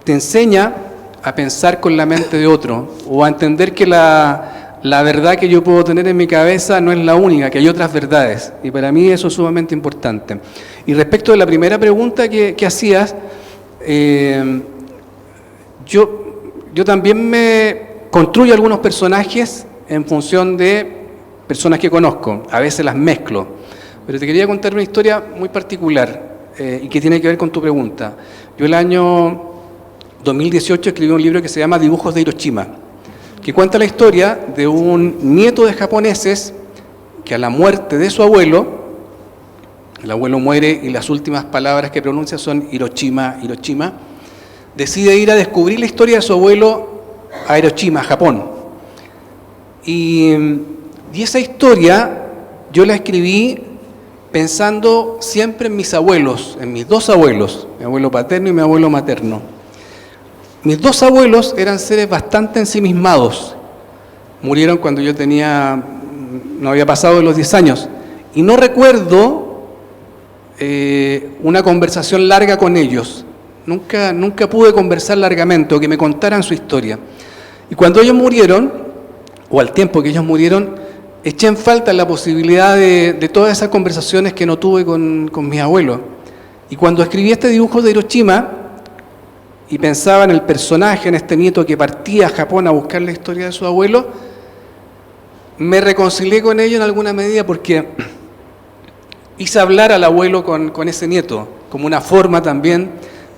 te enseña a pensar con la mente de otro, o a entender que la verdad que yo puedo tener en mi cabeza no es la única, que hay otras verdades, y para mí eso es sumamente importante. Y respecto de la primera pregunta que hacías, yo también me construyo algunos personajes en función de personas que conozco, a veces las mezclo, pero te quería contar una historia muy particular y que tiene que ver con tu pregunta. Yo el año 2018 escribí un libro que se llama Dibujos de Hiroshima, que cuenta la historia de un nieto de japoneses que a la muerte de su abuelo, el abuelo muere y las últimas palabras que pronuncia son Hiroshima, Hiroshima, decide ir a descubrir la historia de su abuelo a Hiroshima, Japón. Y esa historia yo la escribí pensando siempre en mis abuelos, en mis dos abuelos, mi abuelo paterno y mi abuelo materno. Mis dos abuelos eran seres bastante ensimismados. Murieron cuando yo no había pasado de los 10 años. Y no recuerdo una conversación larga con ellos. Nunca pude conversar largamente o que me contaran su historia. Y cuando ellos murieron, o al tiempo que ellos murieron, eché en falta la posibilidad de todas esas conversaciones que no tuve con mis abuelos. Y cuando escribí este dibujo de Hiroshima, y pensaba en el personaje, en este nieto que partía a Japón a buscar la historia de su abuelo, me reconcilié con ello en alguna medida porque hice hablar al abuelo con ese nieto, como una forma también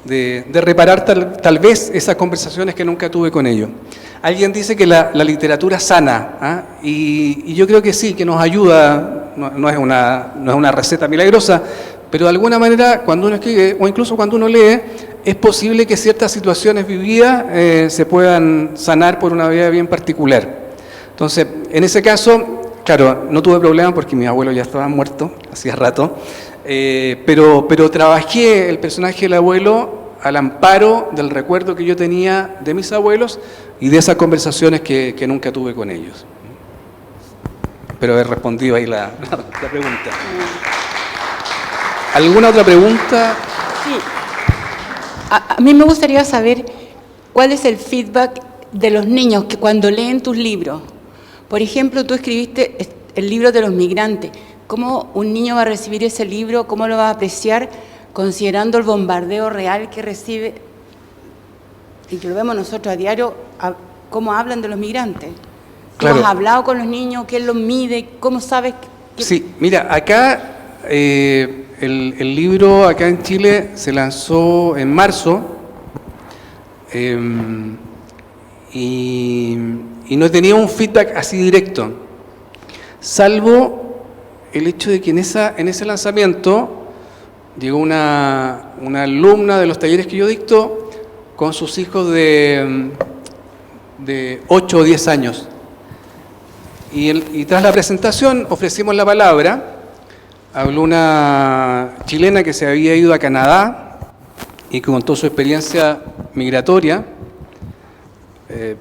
de reparar tal vez esas conversaciones que nunca tuve con ellos. Alguien dice que la literatura sana, ¿ah? Y yo creo que sí, que nos ayuda no es una receta milagrosa, pero de alguna manera cuando uno escribe, o incluso cuando uno lee, es posible que ciertas situaciones vividas se puedan sanar por una vía bien particular. Entonces, en ese caso, claro, no tuve problema porque mi abuelo ya estaba muerto, hacía rato, pero trabajé el personaje del abuelo al amparo del recuerdo que yo tenía de mis abuelos y de esas conversaciones que nunca tuve con ellos. Espero haber respondido ahí la pregunta. ¿Alguna otra pregunta? Sí. A mí me gustaría saber cuál es el feedback de los niños que cuando leen tus libros. Por ejemplo, tú escribiste el libro de los migrantes. ¿Cómo un niño va a recibir ese libro? ¿Cómo lo va a apreciar considerando el bombardeo real que recibe? Y que lo vemos nosotros a diario, cómo hablan de los migrantes. ¿Cómo Claro. has hablado con los niños? ¿Quién los mide? ¿Cómo sabes que... Sí, mira, acá el libro acá en Chile se lanzó en marzo y no tenía un feedback así directo, salvo el hecho de que en ese lanzamiento llegó una alumna de los talleres que yo dicto con sus hijos de 8 o 10 años. Y tras la presentación ofrecimos la palabra. Habló una chilena que se había ido a Canadá y que contó su experiencia migratoria, que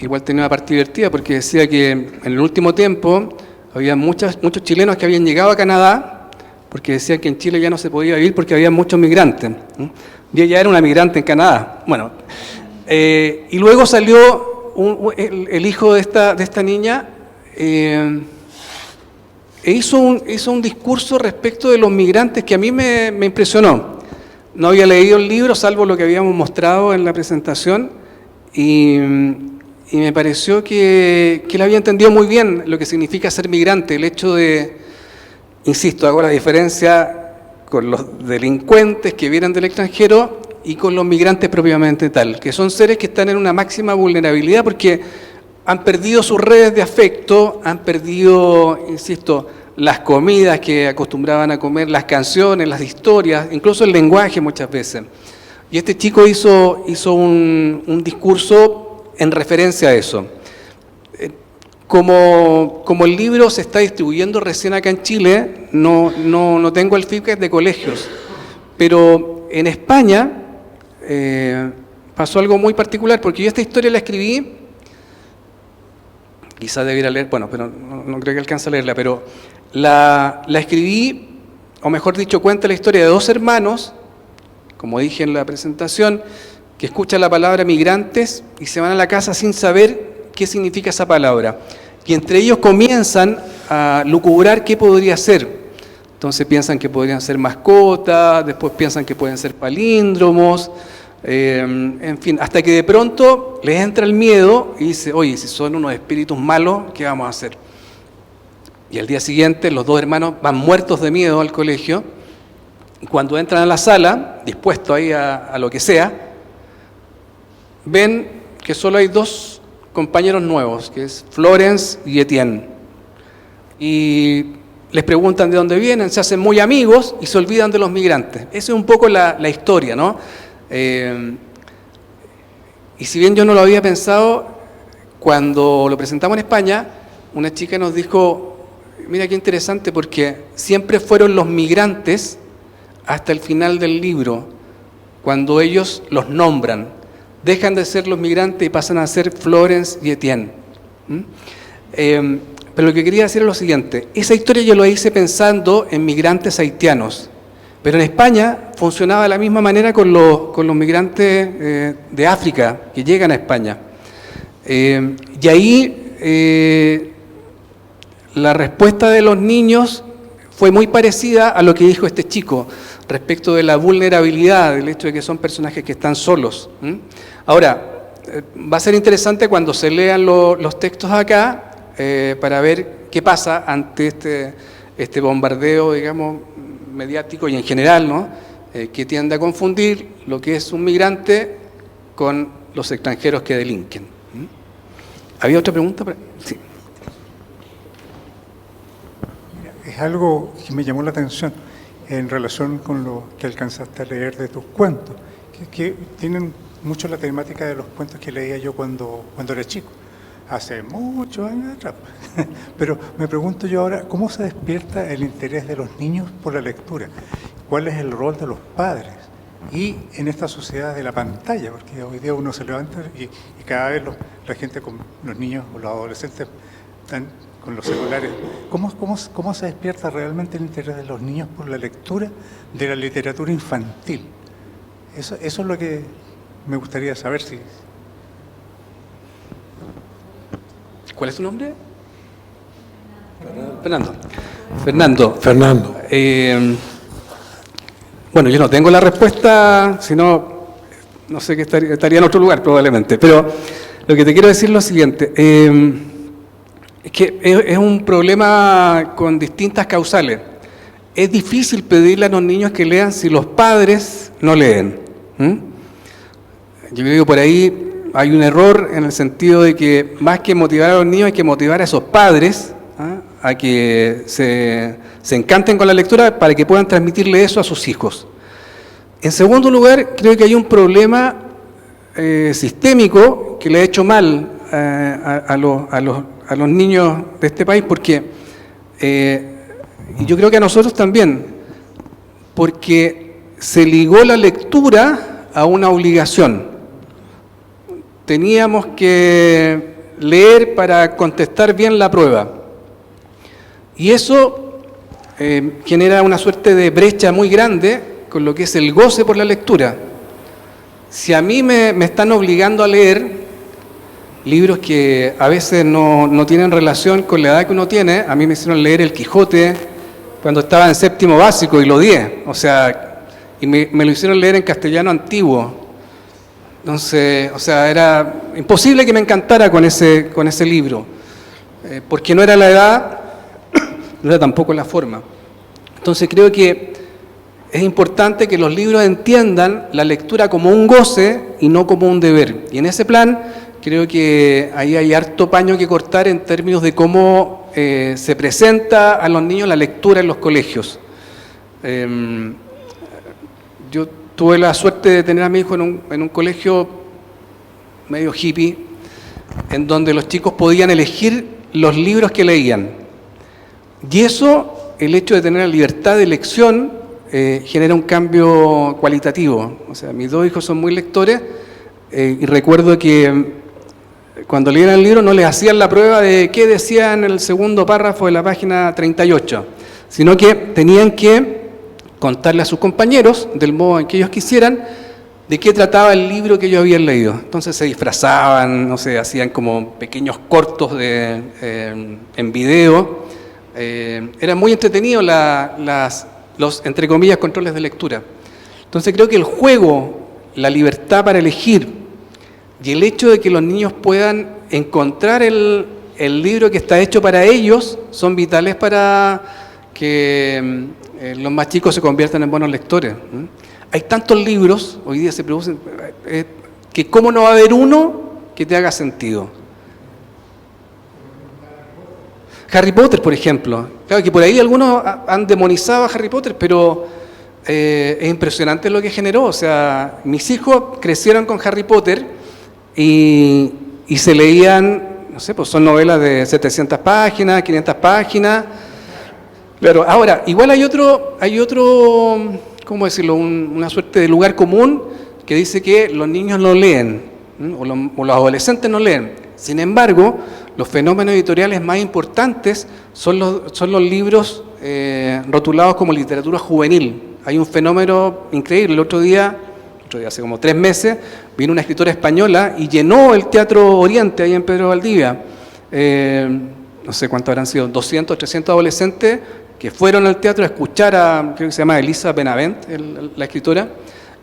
igual tenía una parte divertida porque decía que en el último tiempo había muchos chilenos que habían llegado a Canadá porque decían que en Chile ya no se podía vivir porque había muchos migrantes. Y ella era una migrante en Canadá. Bueno, y luego salió el hijo de esta niña e hizo un discurso respecto de los migrantes que a mí me impresionó. No había leído el libro, salvo lo que habíamos mostrado en la presentación, y me pareció que él había entendido muy bien lo que significa ser migrante, el hecho de, insisto, hago la diferencia con los delincuentes que vienen del extranjero y con los migrantes propiamente tal, que son seres que están en una máxima vulnerabilidad porque han perdido sus redes de afecto, han perdido, insisto, las comidas que acostumbraban a comer, las canciones, las historias, incluso el lenguaje muchas veces. Y este chico hizo un discurso en referencia a eso. Como el libro se está distribuyendo recién acá en Chile, no tengo el feedback de colegios, pero en España pasó algo muy particular, porque yo esta historia la escribí. Quizás debiera leer, bueno, pero no creo que alcance a leerla, pero la escribí, o mejor dicho, cuenta la historia de dos hermanos, como dije en la presentación, que escuchan la palabra migrantes y se van a la casa sin saber qué significa esa palabra. Y entre ellos comienzan a lucubrar qué podría ser. Entonces piensan que podrían ser mascotas, después piensan que pueden ser palíndromos, en fin, hasta que de pronto les entra el miedo y dice, oye, si son unos espíritus malos, ¿qué vamos a hacer? Y al día siguiente los dos hermanos van muertos de miedo al colegio, y cuando entran a la sala, dispuestos ahí a lo que sea, ven que solo hay dos compañeros nuevos, que es Florence y Etienne. Y les preguntan de dónde vienen, se hacen muy amigos y se olvidan de los migrantes. Esa es un poco la historia, ¿no? Y si bien yo no lo había pensado, cuando lo presentamos en España, una chica nos dijo, mira qué interesante, porque siempre fueron los migrantes hasta el final del libro, cuando ellos los nombran, dejan de ser los migrantes y pasan a ser Florence y Etienne. Pero lo que quería decir es lo siguiente, esa historia yo lo hice pensando en migrantes haitianos, pero en España funcionaba de la misma manera con los migrantes de África que llegan a España. Y ahí la respuesta de los niños fue muy parecida a lo que dijo este chico respecto de la vulnerabilidad, del hecho de que son personajes que están solos. Ahora, va a ser interesante cuando se lean los textos acá para ver qué pasa ante este bombardeo, digamos, mediático y en general, ¿no? Que tiende a confundir lo que es un migrante con los extranjeros que delinquen. ¿Había otra pregunta? Sí. es algo que me llamó la atención en relación con lo que alcanzaste a leer de tus cuentos, que tienen mucho la temática de los cuentos que leía yo cuando era chico, hace muchos años atrás. Pero me pregunto yo ahora, ¿cómo se despierta el interés de los niños por la lectura? ¿Cuál es el rol de los padres? Y en esta sociedad de la pantalla, porque hoy día uno se levanta y cada vez la gente, los niños o los adolescentes están con los celulares. ¿Cómo se despierta realmente el interés de los niños por la lectura de la literatura infantil? Eso es lo que me gustaría saber. Si... ¿Cuál es tu nombre? Fernando. Bueno, yo no tengo la respuesta, sino, no sé, que estaría en otro lugar probablemente, pero lo que te quiero decir es lo siguiente, es que es un problema con distintas causales. Es difícil pedirle a los niños que lean si los padres no leen. Yo creo que por ahí hay un error en el sentido de que más que motivar a los niños hay que motivar a esos padres a que se encanten con la lectura para que puedan transmitirle eso a sus hijos. En segundo lugar, creo que hay un problema sistémico que le ha hecho mal a los niños de este país, porque, y yo creo que a nosotros también, porque se ligó la lectura a una obligación. Teníamos que leer para contestar bien la prueba. Y eso genera una suerte de brecha muy grande con lo que es el goce por la lectura. Si a mí me están obligando a leer libros que a veces no tienen relación con la edad que uno tiene, a mí me hicieron leer El Quijote cuando estaba en séptimo básico y lo odié, o sea, y me lo hicieron leer en castellano antiguo. Entonces, o sea, era imposible que me encantara con ese libro, porque no era la edad, no era tampoco la forma. Entonces creo que es importante que los libros entiendan la lectura como un goce y no como un deber. Y en ese plan creo que ahí hay harto paño que cortar en términos de cómo se presenta a los niños la lectura en los colegios. Yo tuve la suerte de tener a mi hijo en un colegio medio hippie, en donde los chicos podían elegir los libros que leían. Y eso, el hecho de tener la libertad de elección, genera un cambio cualitativo. O sea, mis dos hijos son muy lectores y recuerdo que cuando leían el libro no les hacían la prueba de qué decía en el segundo párrafo de la página 38, sino que tenían que contarle a sus compañeros, del modo en que ellos quisieran, de qué trataba el libro que ellos habían leído. Entonces se disfrazaban, no sé, hacían como pequeños cortos en video. Eran muy entretenidos los, entre comillas, controles de lectura. Entonces creo que el juego, la libertad para elegir y el hecho de que los niños puedan encontrar el libro que está hecho para ellos son vitales para que los más chicos se conviertan en buenos lectores. Hay tantos libros, hoy día se producen, que cómo no va a haber uno que te haga sentido. Harry Potter, por ejemplo. Claro que por ahí algunos han demonizado a Harry Potter, pero es impresionante lo que generó. O sea, mis hijos crecieron con Harry Potter y se leían, no sé, pues son novelas de 700 páginas, 500 páginas. Claro, ahora, igual hay otro, ¿cómo decirlo? Una suerte de lugar común que dice que los niños no leen, o los adolescentes no leen. Sin embargo, los fenómenos editoriales más importantes son los libros rotulados como literatura juvenil. Hay un fenómeno increíble. El otro día, hace como 3 meses, vino una escritora española y llenó el Teatro Oriente, ahí en Pedro Valdivia. No sé cuántos habrán sido, 200, 300 adolescentes que fueron al teatro a escuchar a, creo que se llama Elisa Benavent, la escritora.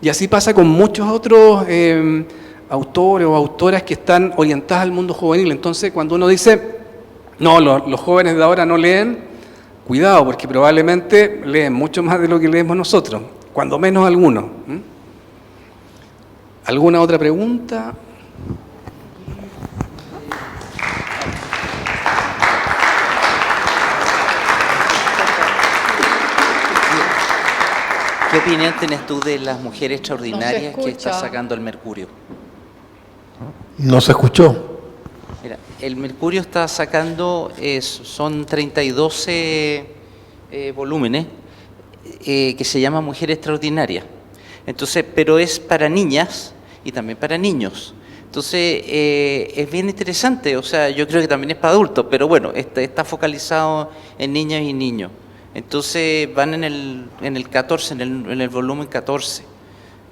Y así pasa con muchos otros autores o autoras que están orientadas al mundo juvenil. Entonces, cuando uno dice, no, los jóvenes de ahora no leen, cuidado, porque probablemente leen mucho más de lo que leemos nosotros, cuando menos algunos. ¿Alguna otra pregunta? ¿Qué opinión tienes tú de las mujeres No extraordinarias se que está escucha. sacando el Mercurio? No se escuchó. Mira, el Mercurio está sacando, son 32 volúmenes que se llama Mujer Extraordinaria. Entonces, pero es para niñas y también para niños. Entonces, es bien interesante, o sea, yo creo que también es para adultos, pero bueno, está focalizado en niñas y niños. Entonces, van en el 14, en el volumen 14.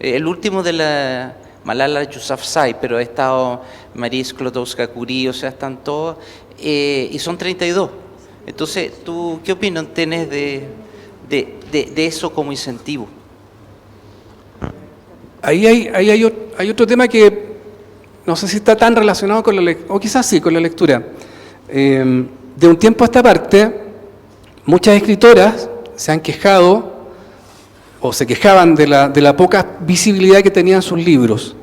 El último de la Malala Yousafzai, pero ha estado María Sklodowska-Curie, o sea, están todos, y son 32. Entonces, ¿tú qué opinión tienes de eso como incentivo? Ahí hay otro tema que no sé si está tan relacionado con la lectura, o quizás sí, con la lectura. De un tiempo a esta parte, muchas escritoras se han quejado o se quejaban de la poca visibilidad que tenían sus libros.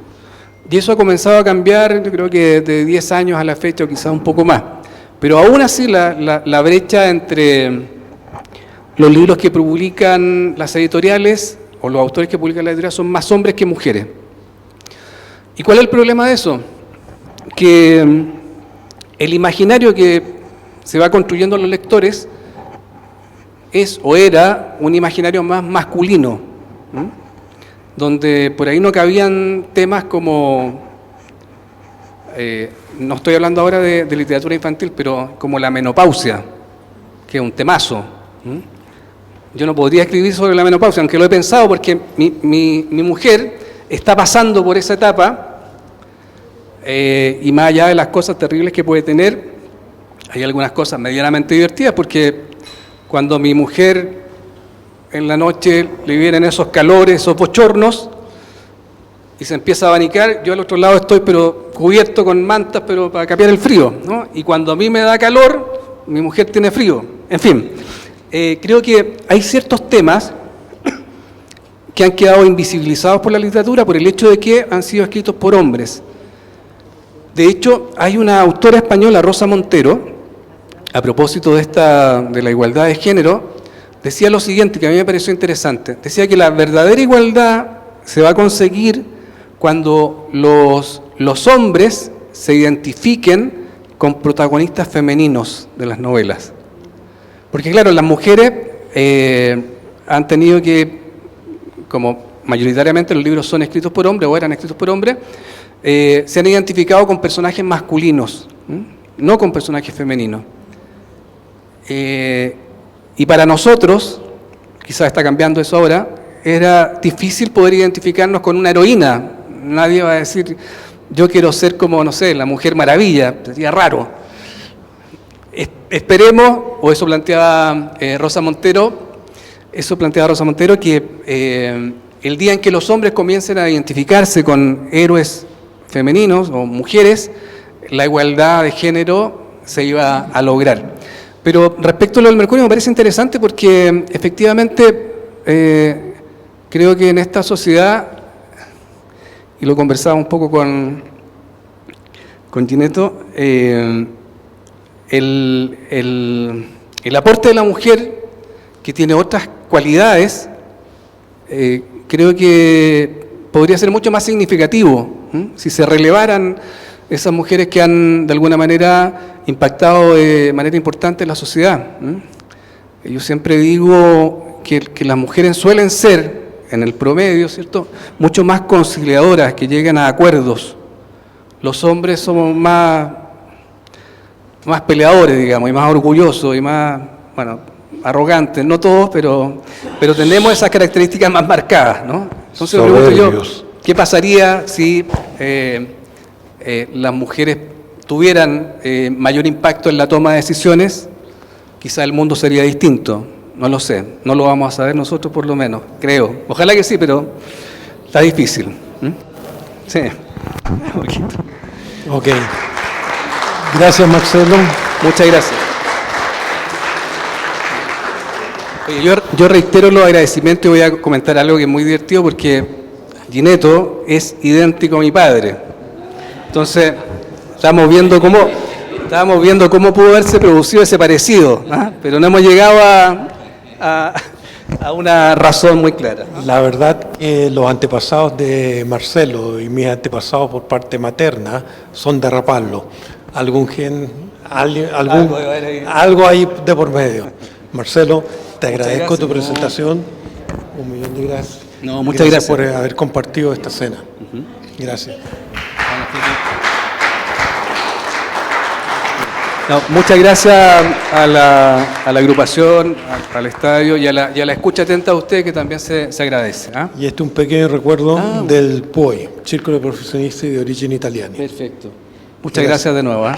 Y eso ha comenzado a cambiar, yo creo que de 10 años a la fecha, o quizás un poco más. Pero aún así la brecha entre los libros que publican las editoriales o los autores que publican las editoriales son más hombres que mujeres. ¿Y cuál es el problema de eso? Que el imaginario que se va construyendo en los lectores es o era un imaginario más masculino, ¿m? Donde por ahí no cabían temas como, no estoy hablando ahora de literatura infantil, pero como la menopausia, que es un temazo. ¿M? Yo no podría escribir sobre la menopausia, aunque lo he pensado, porque mi mujer está pasando por esa etapa, y más allá de las cosas terribles que puede tener, hay algunas cosas medianamente divertidas, porque cuando mi mujer en la noche le vienen esos calores, esos bochornos, y se empieza a abanicar, yo al otro lado estoy pero cubierto con mantas, pero para capear el frío, ¿no? Y cuando a mí me da calor, mi mujer tiene frío. En fin, creo que hay ciertos temas que han quedado invisibilizados por la literatura por el hecho de que han sido escritos por hombres. De hecho, hay una autora española, Rosa Montero, a propósito de la igualdad de género, decía lo siguiente, que a mí me pareció interesante. Decía que la verdadera igualdad se va a conseguir cuando los hombres se identifiquen con protagonistas femeninos de las novelas. Porque claro, las mujeres han tenido que, como mayoritariamente los libros son escritos por hombres o eran escritos por hombres, se han identificado con personajes masculinos, no con personajes femeninos. Y para nosotros, quizás está cambiando eso ahora, era difícil poder identificarnos con una heroína. Nadie va a decir, yo quiero ser como, no sé, la Mujer Maravilla, sería raro. Esperemos, o eso planteaba Rosa Montero, que el día en que los hombres comiencen a identificarse con héroes femeninos o mujeres, la igualdad de género se iba a lograr. Pero respecto a lo del Mercurio me parece interesante porque efectivamente creo que en esta sociedad, y lo conversaba un poco con Gineto, el aporte de la mujer, que tiene otras cualidades, creo que podría ser mucho más significativo, si se relevaran esas mujeres que han de alguna manera impactado de manera importante en la sociedad. Yo siempre digo que las mujeres suelen ser, en el promedio, ¿cierto?, mucho más conciliadoras, que llegan a acuerdos. Los hombres somos más peleadores, digamos, y más orgullosos, y más, bueno, arrogantes, no todos, pero tenemos esas características más marcadas, ¿no? Entonces me pregunto yo, ¿qué pasaría si las mujeres tuvieran mayor impacto en la toma de decisiones? Quizá el mundo sería distinto, no lo sé, no lo vamos a saber nosotros por lo menos, creo. Ojalá que sí, pero está difícil. Sí. Ok. Gracias, Marcelo. Muchas gracias. Oye, yo reitero los agradecimientos y voy a comentar algo que es muy divertido porque Gineto es idéntico a mi padre. Entonces, estábamos viendo cómo pudo haberse producido ese parecido, ¿ah? Pero no hemos llegado a a una razón muy clara. La verdad que los antepasados de Marcelo y mis antepasados por parte materna son de Rapallo. Algún gen, algo ahí de por medio. Marcelo, te agradezco gracias. tu presentación. Un millón de gracias. No, muchas gracias. por haber compartido esta cena. Gracias. No, muchas gracias a la agrupación, al estadio y a la escucha atenta de usted, que también se agradece. ¿Ah? Y este es un pequeño recuerdo del POI, Círculo de Profesionistas de Origen Italiano. Perfecto. Muchas gracias de nuevo. ¿Ah?